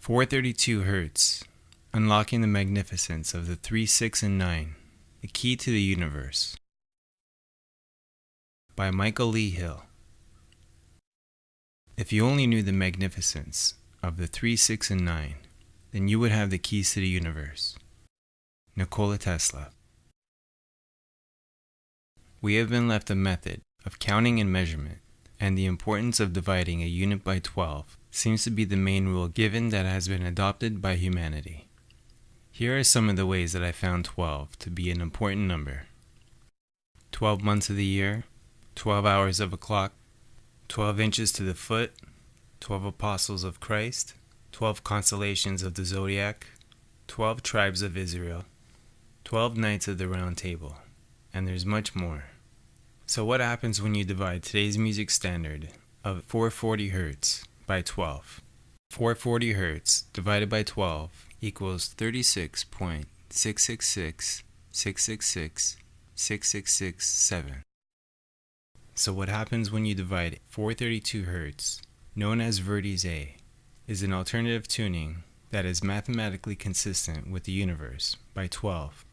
432 Hertz, Unlocking the Magnificence of the 3, 6, and 9, The Key to the Universe, by Michael Lee Hill. If you only knew the magnificence of the 3, 6, and 9, then you would have the keys to the universe. Nikola Tesla. We have been left a method of counting and measurement, and the importance of dividing a unit by 12 seems to be the main rule given that has been adopted by humanity. Here are some of the ways that I found 12 to be an important number. 12 months of the year, 12 hours of a clock, 12 inches to the foot, 12 apostles of Christ, 12 constellations of the zodiac, 12 tribes of Israel, 12 knights of the round table, and there's much more. So what happens when you divide today's music standard of 440 Hertz by 12? 440 Hertz divided by 12 equals 36.666666667. So what happens when you divide 432 Hertz, known as Verdi's A, is an alternative tuning that is mathematically consistent with the universe, by 12.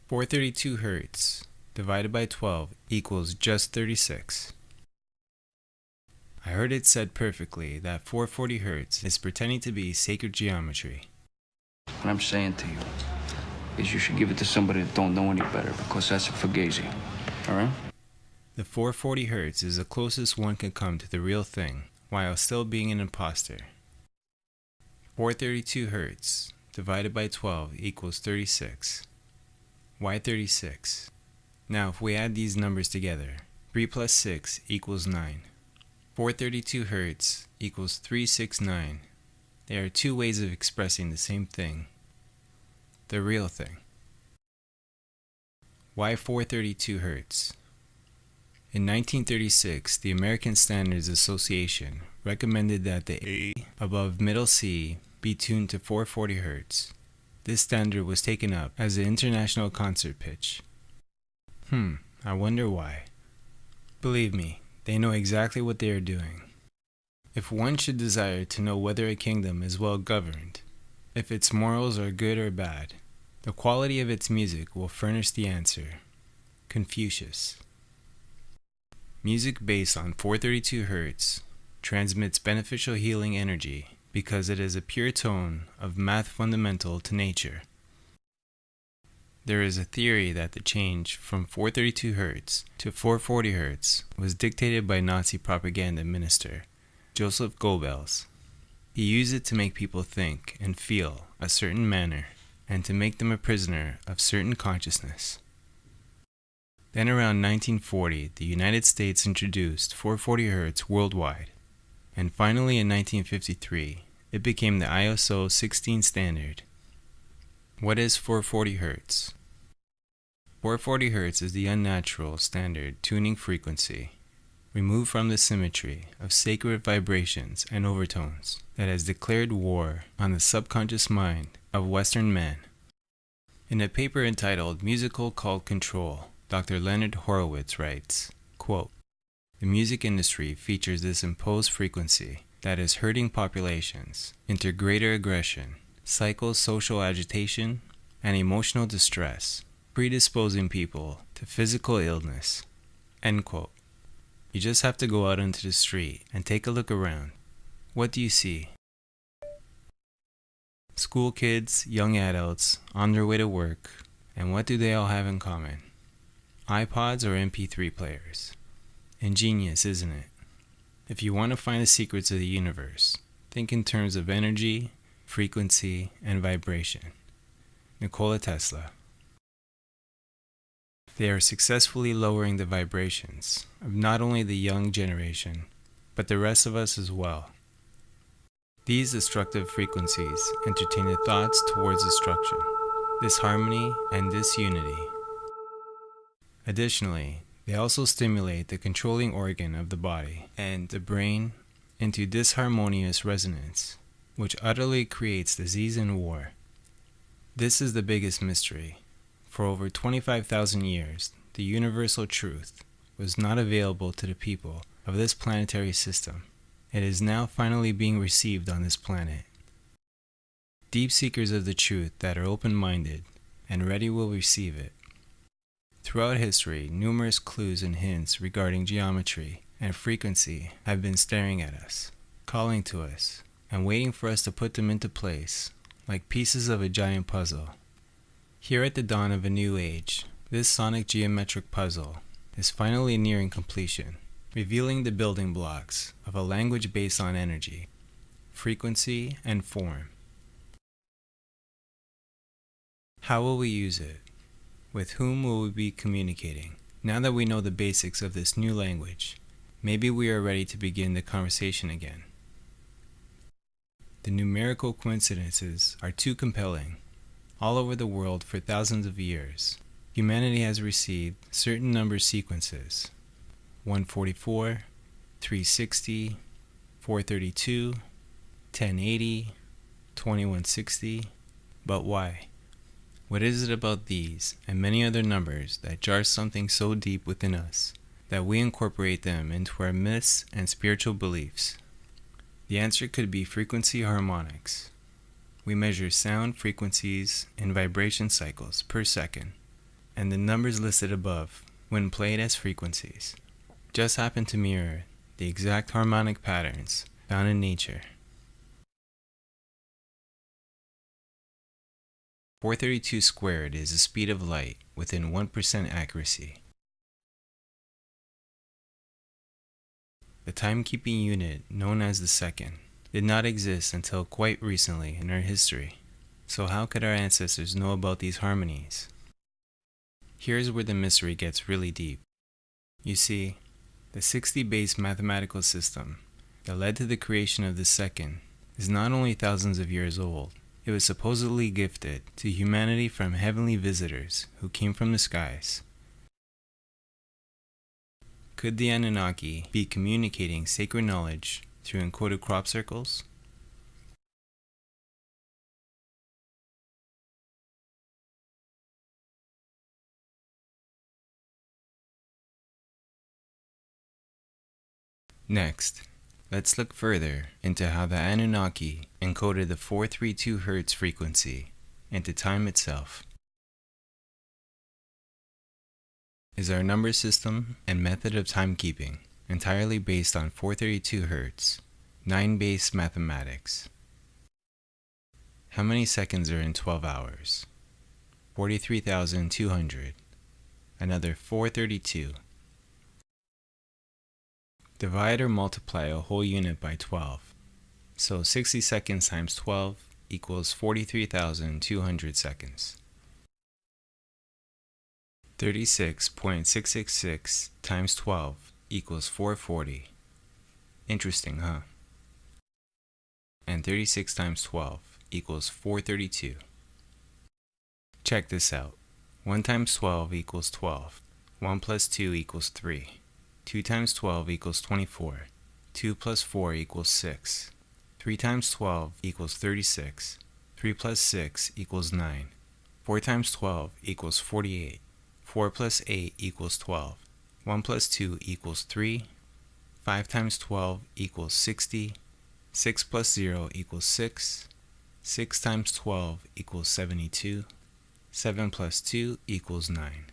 432 Hertz divided by 12 equals just 36. I heard it said perfectly that 440 Hertz is pretending to be sacred geometry. What I'm saying to you is you should give it to somebody that don't know any better, because that's a fugazi, alright? The 440 Hertz is the closest one can come to the real thing, while still being an imposter. 432 Hertz divided by 12 equals 36. Why 36? Now if we add these numbers together, 3 plus 6 equals 9. 432 Hertz equals 369. There are two ways of expressing the same thing. The real thing. Why 432 Hertz? In 1936, the American Standards Association recommended that the A above middle C be tuned to 440 Hertz. This standard was taken up as an international concert pitch. I wonder why. Believe me, they know exactly what they are doing. If one should desire to know whether a kingdom is well governed, if its morals are good or bad, the quality of its music will furnish the answer. Confucius. Music based on 432 Hertz transmits beneficial healing energy because it is a pure tone of math fundamental to nature. There is a theory that the change from 432 Hertz to 440 Hertz was dictated by Nazi propaganda minister Joseph Goebbels. He used it to make people think and feel a certain manner and to make them a prisoner of certain consciousness. Then around 1940, the United States introduced 440 Hertz worldwide, and finally in 1953, it became the ISO 16 standard. What is 440 Hertz? 440 Hertz is the unnatural standard tuning frequency, removed from the symmetry of sacred vibrations and overtones that has declared war on the subconscious mind of Western man. In a paper entitled Musical Cult Control, Dr. Leonard Horowitz writes, quote, "The music industry features this imposed frequency that is herding populations into greater aggression, psycho-social agitation, and emotional distress, predisposing people to physical illness." End quote. You just have to go out into the street and take a look around. What do you see? School kids, young adults, on their way to work, and what do they all have in common? iPods or MP3 players. Ingenious, isn't it? If you want to find the secrets of the universe, think in terms of energy, frequency, and vibration. Nikola Tesla. They are successfully lowering the vibrations of not only the young generation, but the rest of us as well. These destructive frequencies entertain the thoughts towards destruction, disharmony, and disunity. Additionally, they also stimulate the controlling organ of the body and the brain into disharmonious resonance, which utterly creates disease and war. This is the biggest mystery. For over 25,000 years, the universal truth was not available to the people of this planetary system. It is now finally being received on this planet. deep seekers of the truth that are open-minded and ready will receive it. Throughout history, numerous clues and hints regarding geometry and frequency have been staring at us, calling to us, and waiting for us to put them into place, like pieces of a giant puzzle. Here at the dawn of a new age, this sonic geometric puzzle is finally nearing completion, revealing the building blocks of a language based on energy, frequency, and form. How will we use it? With whom will we be communicating? Now that we know the basics of this new language, maybe we are ready to begin the conversation again. The numerical coincidences are too compelling. All over the world for thousands of years, humanity has received certain number sequences: 144, 360, 432, 1080, 2160. But why? What is it about these and many other numbers that jars something so deep within us that we incorporate them into our myths and spiritual beliefs? The answer could be frequency harmonics. We measure sound frequencies in vibration cycles per second, and the numbers listed above, when played as frequencies, just happen to mirror the exact harmonic patterns found in nature. 432 squared is the speed of light within 1% accuracy. The timekeeping unit, known as the second, did not exist until quite recently in our history. So how could our ancestors know about these harmonies? Here's where the mystery gets really deep. You see, the 60-base mathematical system that led to the creation of the second is not only thousands of years old. It was supposedly gifted to humanity from heavenly visitors who came from the skies. Could the Anunnaki be communicating sacred knowledge through encoded crop circles? Next, let's look further into how the Anunnaki encoded the 432 Hz frequency into time itself. Is our number system and method of timekeeping entirely based on 432 Hz, 9-base mathematics? How many seconds are in 12 hours? 43,200. Another 432. Divide or multiply a whole unit by 12. So 60 seconds times 12 equals 43,200 seconds. 36.666 times 12 equals 440. Interesting, huh? And 36 times 12 equals 432. Check this out. 1 times 12 equals 12. 1 plus 2 equals 3. 2 times 12 equals 24. 2 plus 4 equals 6. 3 times 12 equals 36. 3 plus 6 equals 9. 4 times 12 equals 48. 4 plus 8 equals 12. 1 plus 2 equals 3. 5 times 12 equals 60. 6 plus 0 equals 6. 6 times 12 equals 72. 7 plus 2 equals 9.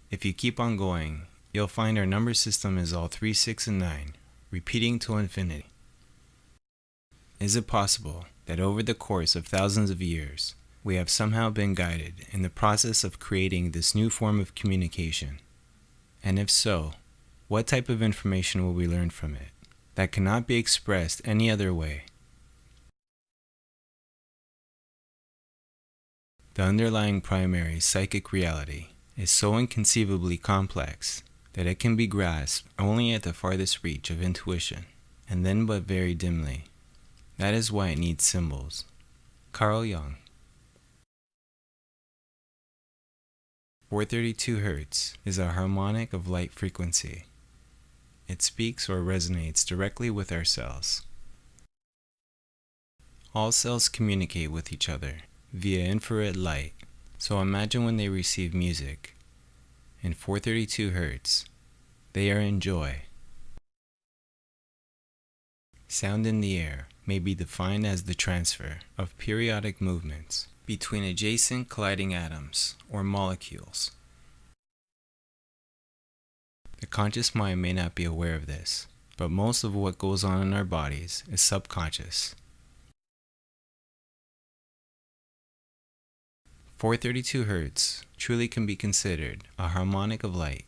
If you keep on going, you'll find our number system is all 3, 6, and 9, repeating to infinity. Is it possible that over the course of thousands of years, we have somehow been guided in the process of creating this new form of communication? And if so, what type of information will we learn from it that cannot be expressed any other way? The underlying primary psychic reality is so inconceivably complex that it can be grasped only at the farthest reach of intuition, and then but very dimly. That is why it needs symbols. Carl Jung. 432 Hz is a harmonic of light frequency. It speaks or resonates directly with our cells. All cells communicate with each other via infrared light, so imagine when they receive music. In 432 Hz, they are in joy. Sound in the air may be defined as the transfer of periodic movements between adjacent colliding atoms or molecules. The conscious mind may not be aware of this, but most of what goes on in our bodies is subconscious. 432 Hz truly can be considered a harmonic of light.